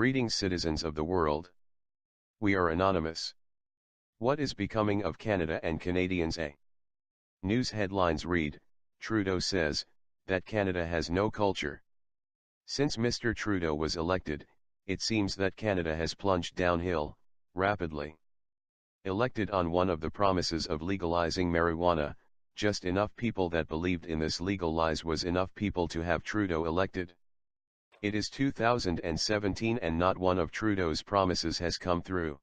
Greetings, citizens of the world. We are anonymous. What is becoming of Canada and Canadians? News headlines read, Trudeau says that Canada has no culture. Since Mr. Trudeau was elected, it seems that Canada has plunged downhill, rapidly. Elected on one of the promises of legalizing marijuana, just enough people that believed in this legal lies was enough people to have Trudeau elected. It is 2017 and not one of Trudeau's promises has come through.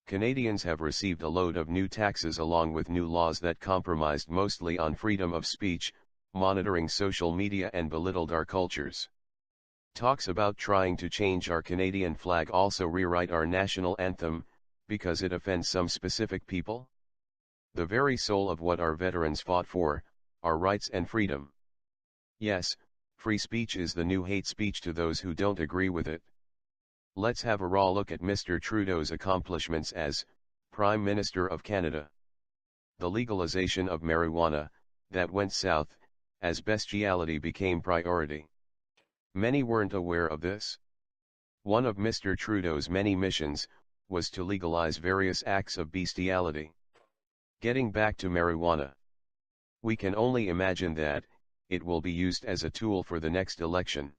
Canadians have received a load of new taxes along with new laws that compromised mostly on freedom of speech, monitoring social media and belittled our cultures. Talks about trying to change our Canadian flag, also rewrite our national anthem, because it offends some specific people. The very soul of what our veterans fought for, our rights and freedom. Yes, free speech is the new hate speech to those who don't agree with it. Let's have a raw look at Mr. Trudeau's accomplishments as Prime Minister of Canada. The legalization of marijuana, that went south, as bestiality became priority. Many weren't aware of this. One of Mr. Trudeau's many missions, was to legalize various acts of bestiality. Getting back to marijuana. We can only imagine that it will be used as a tool for the next election.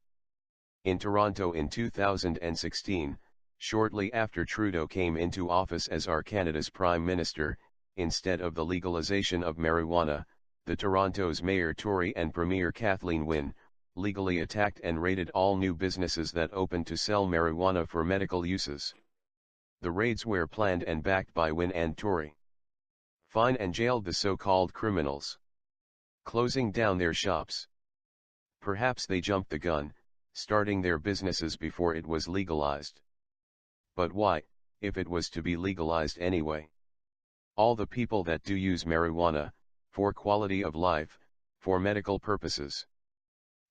In Toronto in 2016, shortly after Trudeau came into office as our Canada's Prime Minister, instead of the legalization of marijuana, the Toronto's Mayor Tory and Premier Kathleen Wynne, legally attacked and raided all new businesses that opened to sell marijuana for medical uses. The raids were planned and backed by Wynne and Tory. Fined and jailed the so-called criminals, closing down their shops. Perhaps they jumped the gun, starting their businesses before it was legalized. But why, if it was to be legalized anyway? All the people that do use marijuana, for quality of life, for medical purposes.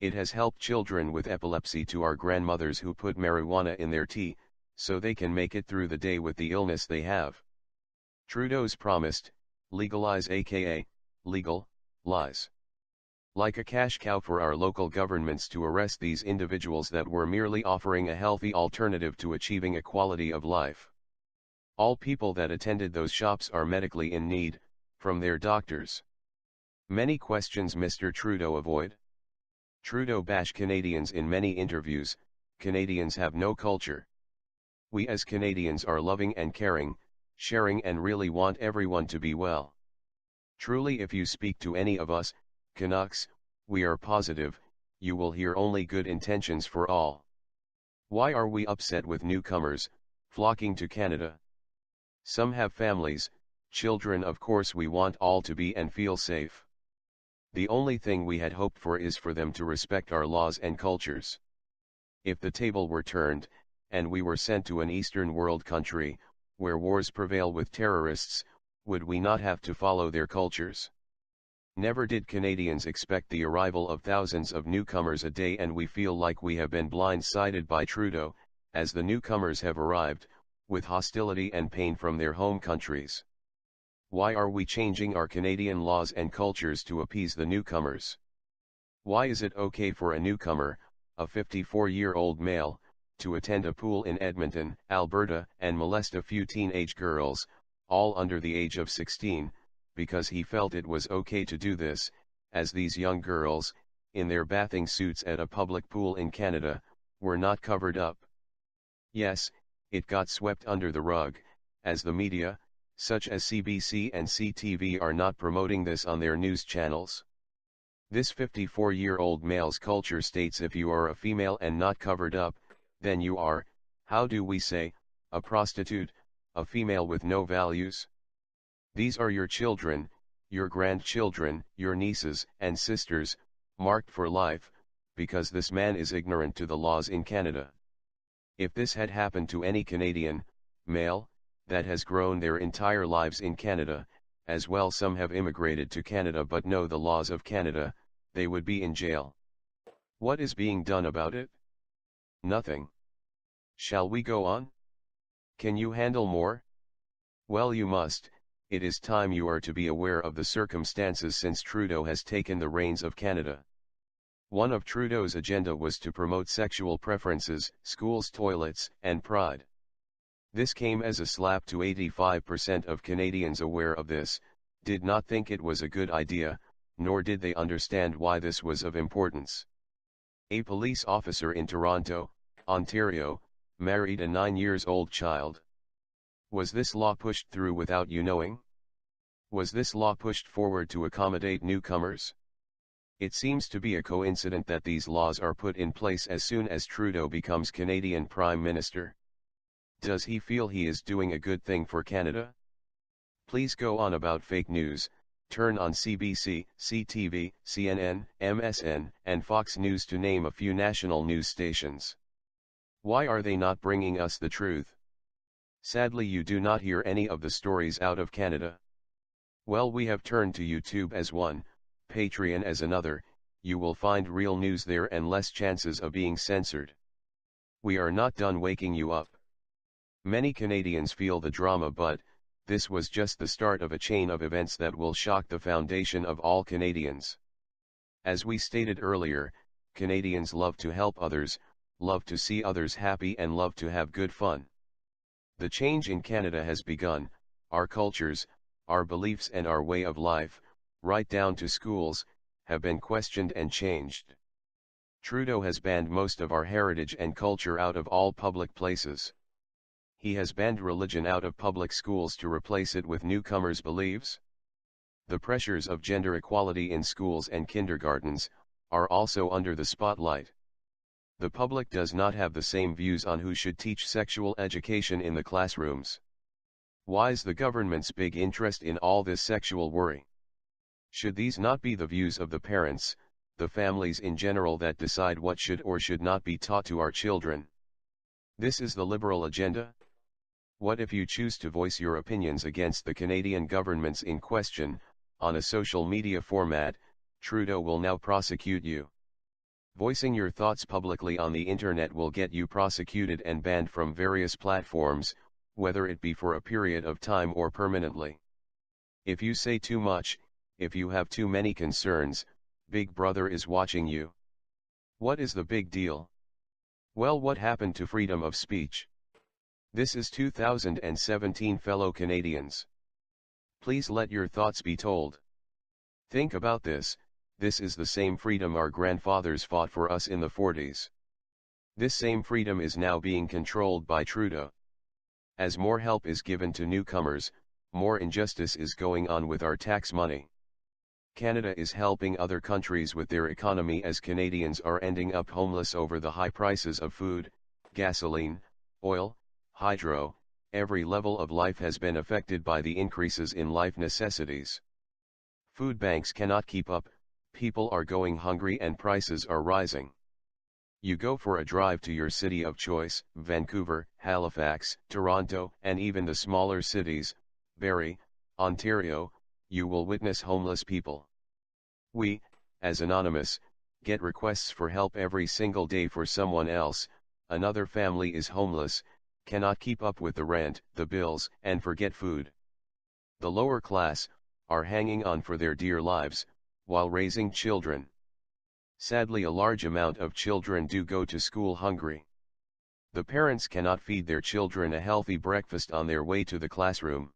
It has helped children with epilepsy to our grandmothers who put marijuana in their tea, so they can make it through the day with the illness they have. Trudeau's promised, legalize aka, legal, lies. Like a cash cow for our local governments to arrest these individuals that were merely offering a healthy alternative to achieving a quality of life. All people that attended those shops are medically in need, from their doctors. Many questions Mr. Trudeau avoid. Trudeau bash Canadians in many interviews. Canadians have no culture. We as Canadians are loving and caring, sharing and really want everyone to be well. Truly, if you speak to any of us, Canucks, we are positive, you will hear only good intentions for all. Why are we upset with newcomers, flocking to Canada? Some have families, children, of course we want all to be and feel safe. The only thing we had hoped for is for them to respect our laws and cultures. If the table were turned, and we were sent to an Eastern world country, where wars prevail with terrorists, would we not have to follow their cultures? Never did Canadians expect the arrival of thousands of newcomers a day, and we feel like we have been blindsided by Trudeau, as the newcomers have arrived, with hostility and pain from their home countries. Why are we changing our Canadian laws and cultures to appease the newcomers? Why is it okay for a newcomer, a 54-year-old male, to attend a pool in Edmonton, Alberta, and molest a few teenage girls, all under the age of 16, because he felt it was okay to do this, as these young girls, in their bathing suits at a public pool in Canada, were not covered up? Yes, it got swept under the rug, as the media, such as CBC and CTV, are not promoting this on their news channels. This 54-year-old male's culture states if you are a female and not covered up, then you are, how do we say, a prostitute, a female with no values. These are your children, your grandchildren, your nieces and sisters, marked for life, because this man is ignorant to the laws in Canada. If this had happened to any Canadian, male, that has grown their entire lives in Canada, as well some have immigrated to Canada but know the laws of Canada, they would be in jail. What is being done about it? Nothing. Shall we go on? Can you handle more? Well, you must. It is time you are to be aware of the circumstances since Trudeau has taken the reins of Canada. One of Trudeau's agenda was to promote sexual preferences, schools' toilets, and pride. This came as a slap to 85% of Canadians aware of this, did not think it was a good idea, nor did they understand why this was of importance. A police officer in Toronto, Ontario, married a 9-year-old child. Was this law pushed through without you knowing? Was this law pushed forward to accommodate newcomers? It seems to be a coincidence that these laws are put in place as soon as Trudeau becomes Canadian Prime Minister. Does he feel he is doing a good thing for Canada? Please go on about fake news, turn on CBC, CTV, CNN, MSN, and Fox News to name a few national news stations. Why are they not bringing us the truth? Sadly, you do not hear any of the stories out of Canada. Well, we have turned to YouTube as one, Patreon as another. You will find real news there and less chances of being censored. We are not done waking you up. Many Canadians feel the drama, but this was just the start of a chain of events that will shock the foundation of all Canadians. As we stated earlier, Canadians love to help others, love to see others happy, and love to have good fun. The change in Canada has begun. Our cultures, our beliefs, and our way of life, right down to schools, have been questioned and changed. Trudeau has banned most of our heritage and culture out of all public places. He has banned religion out of public schools to replace it with newcomers' beliefs. The pressures of gender equality in schools and kindergartens are also under the spotlight. The public does not have the same views on who should teach sexual education in the classrooms. Why is the government's big interest in all this sexual worry? Should these not be the views of the parents, the families in general, that decide what should or should not be taught to our children? This is the Liberal agenda. What if you choose to voice your opinions against the Canadian government's in question, on a social media format? Trudeau will now prosecute you. Voicing your thoughts publicly on the internet will get you prosecuted and banned from various platforms, whether it be for a period of time or permanently. If you say too much, if you have too many concerns, Big Brother is watching you. What is the big deal? Well, what happened to freedom of speech? This is 2017, fellow Canadians. Please let your thoughts be told. Think about this. This is the same freedom our grandfathers fought for us in the 40s. This same freedom is now being controlled by Trudeau. As more help is given to newcomers, more injustice is going on with our tax money. Canada is helping other countries with their economy as Canadians are ending up homeless over the high prices of food, gasoline, oil, hydro. Every level of life has been affected by the increases in life necessities. Food banks cannot keep up, people are going hungry and prices are rising. You go for a drive to your city of choice, Vancouver, Halifax, Toronto, and even the smaller cities, Barrie, Ontario, you will witness homeless people. We, as Anonymous, get requests for help every single day for someone else. Another family is homeless, cannot keep up with the rent, the bills, and forget food. The lower class are hanging on for their dear lives, while raising children. Sadly, a large amount of children do go to school hungry. The parents cannot feed their children a healthy breakfast on their way to the classroom.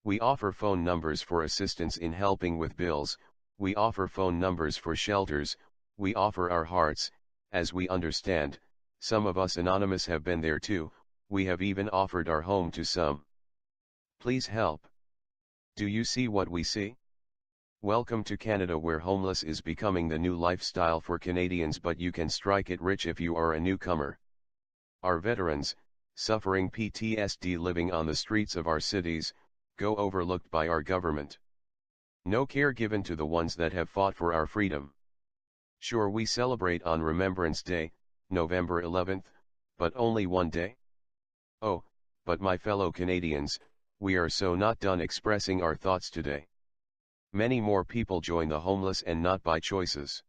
We offer phone numbers for assistance in helping with bills, we offer phone numbers for shelters, we offer our hearts, as we understand. Some of us Anonymous have been there too, we have even offered our home to some. Please help. Do you see what we see? Welcome to Canada, where homeless is becoming the new lifestyle for Canadians, but you can strike it rich if you are a newcomer. Our veterans, suffering PTSD living on the streets of our cities, go overlooked by our government. No care given to the ones that have fought for our freedom. Sure, we celebrate on Remembrance Day, November 11th, but only one day? Oh, but my fellow Canadians, we are so not done expressing our thoughts today. Many more people join the homeless, and not by choices.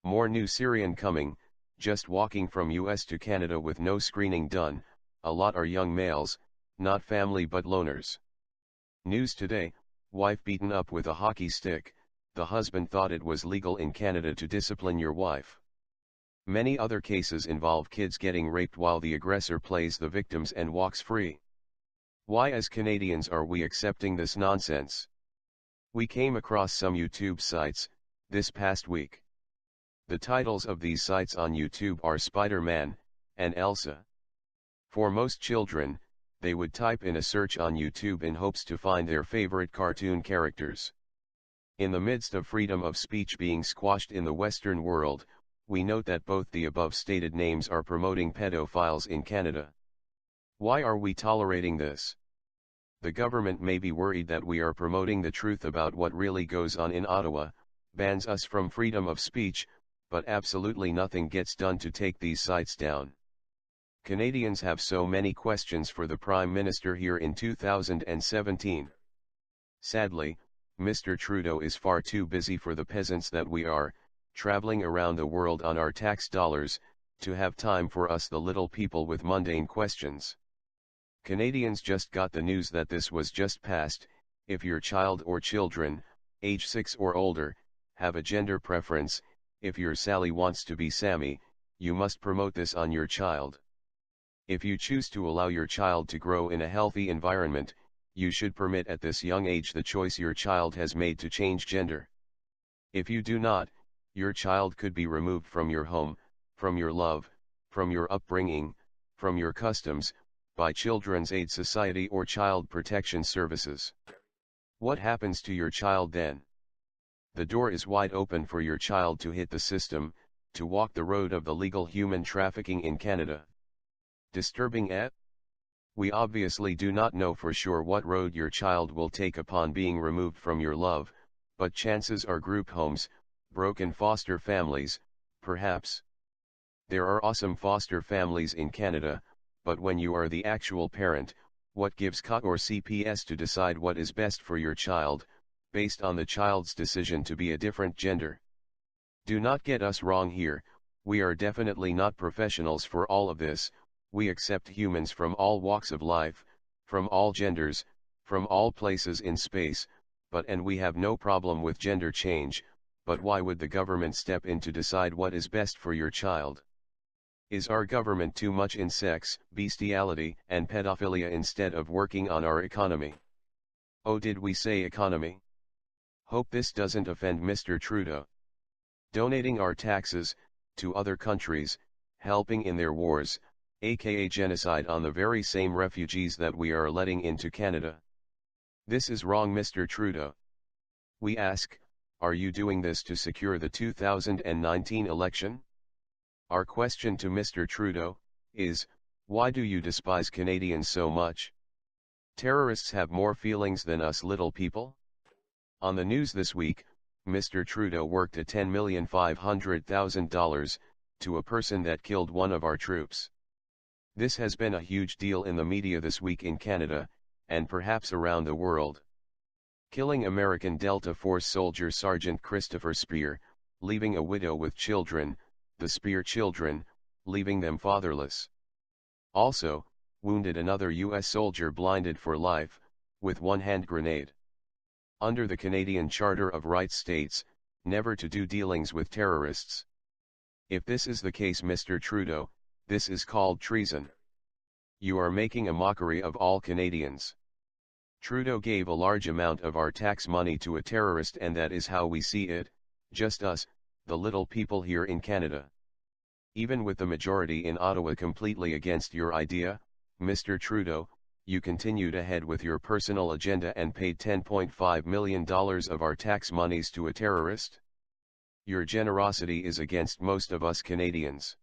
More new Syrian coming, just walking from US to Canada with no screening done. A lot are young males, not family but loners. News today, wife beaten up with a hockey stick. the husband thought it was legal in Canada to discipline your wife. Many other cases involve kids getting raped while the aggressor plays the victims and walks free. Why as Canadians are we accepting this nonsense? We came across some YouTube sites this past week. The titles of these sites on YouTube are Spider-Man and Elsa. For most children, they would type in a search on YouTube in hopes to find their favorite cartoon characters. In the midst of freedom of speech being squashed in the Western world, we note that both the above stated names are promoting pedophiles in Canada. Why are we tolerating this? The government may be worried that we are promoting the truth about what really goes on in Ottawa, bans us from freedom of speech, but absolutely nothing gets done to take these sites down. Canadians have so many questions for the Prime Minister here in 2017. Sadly, Mr. Trudeau is far too busy for the peasants that we are, traveling around the world on our tax dollars, to have time for us the little people with mundane questions. Canadians just got the news that this was just passed. If your child or children, age 6 or older, have a gender preference, if your Sally wants to be Sammy, you must promote this on your child. If you choose to allow your child to grow in a healthy environment, you should permit at this young age the choice your child has made to change gender. If you do not, your child could be removed from your home, from your love, from your upbringing, from your customs, by Children's Aid Society or Child Protection Services. What happens to your child then? The door is wide open for your child to hit the system, to walk the road of the legal human trafficking in Canada. Disturbing, eh? We obviously do not know for sure what road your child will take upon being removed from your love, but chances are group homes, broken foster families, perhaps. There are awesome foster families in Canada, but when you are the actual parent, what gives COT or CPS to decide what is best for your child, based on the child's decision to be a different gender? Do not get us wrong here, we are definitely not professionals for all of this. We accept humans from all walks of life, from all genders, from all places in space, and we have no problem with gender change, but why would the government step in to decide what is best for your child? Is our government too much in sex, bestiality, and pedophilia instead of working on our economy? Oh, did we say economy? Hope this doesn't offend Mr. Trudeau. Donating our taxes to other countries, helping in their wars, aka genocide on the very same refugees that we are letting into Canada. This is wrong, Mr. Trudeau. We ask, are you doing this to secure the 2019 election? Our question to Mr. Trudeau is, why do you despise Canadians so much? Terrorists have more feelings than us little people? On the news this week, Mr. Trudeau worked a $10,500,000 to a person that killed one of our troops. This has been a huge deal in the media this week in Canada, and perhaps around the world. Killing American Delta Force soldier Sergeant Christopher Spear, leaving a widow with children, the Spear children, leaving them fatherless. Also, wounded another U.S. soldier blinded for life, with one hand grenade. Under the Canadian Charter of Rights states, never to do dealings with terrorists. If this is the case, Mr. Trudeau, this is called treason. You are making a mockery of all Canadians. Trudeau gave a large amount of our tax money to a terrorist, and that is how we see it, just us, the little people here in Canada. Even with the majority in Ottawa completely against your idea, Mr. Trudeau, you continued ahead with your personal agenda and paid $10.5 million of our tax monies to a terrorist? Your generosity is against most of us Canadians.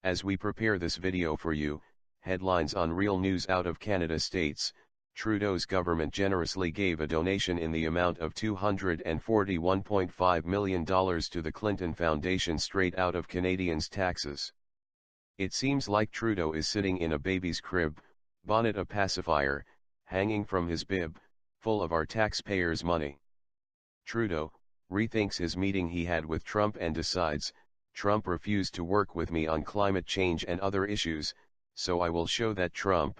As we prepare this video for you, headlines on Real News out of Canada states, Trudeau's government generously gave a donation in the amount of $241.5 million to the Clinton Foundation straight out of Canadians' taxes. It seems like Trudeau is sitting in a baby's crib, bonnet a pacifier, hanging from his bib, full of our taxpayers' money. Trudeau rethinks his meeting he had with Trump and decides, Trump refused to work with me on climate change and other issues, so I will show that Trump.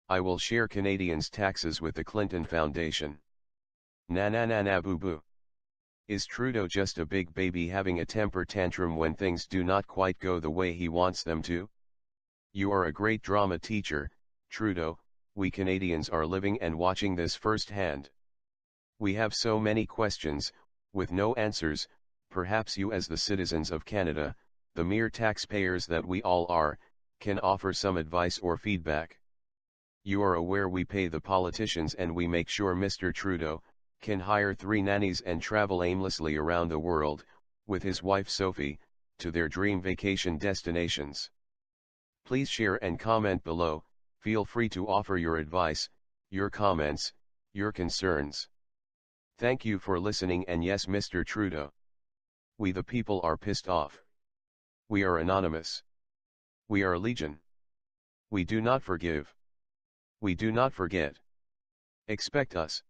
I will share Canadians' taxes with the Clinton Foundation. Na na na na boo boo. Is Trudeau just a big baby having a temper tantrum when things do not quite go the way he wants them to? You are a great drama teacher, Trudeau. We Canadians are living and watching this firsthand. We have so many questions, with no answers. Perhaps you, as the citizens of Canada, the mere taxpayers that we all are, can offer some advice or feedback. You are aware we pay the politicians and we make sure Mr. Trudeau can hire 3 nannies and travel aimlessly around the world, with his wife Sophie, to their dream vacation destinations. Please share and comment below. Feel free to offer your advice, your comments, your concerns. Thank you for listening, and yes, Mr. Trudeau, we the people are pissed off. We are anonymous. We are legion. We do not forgive. We do not forget. Expect us.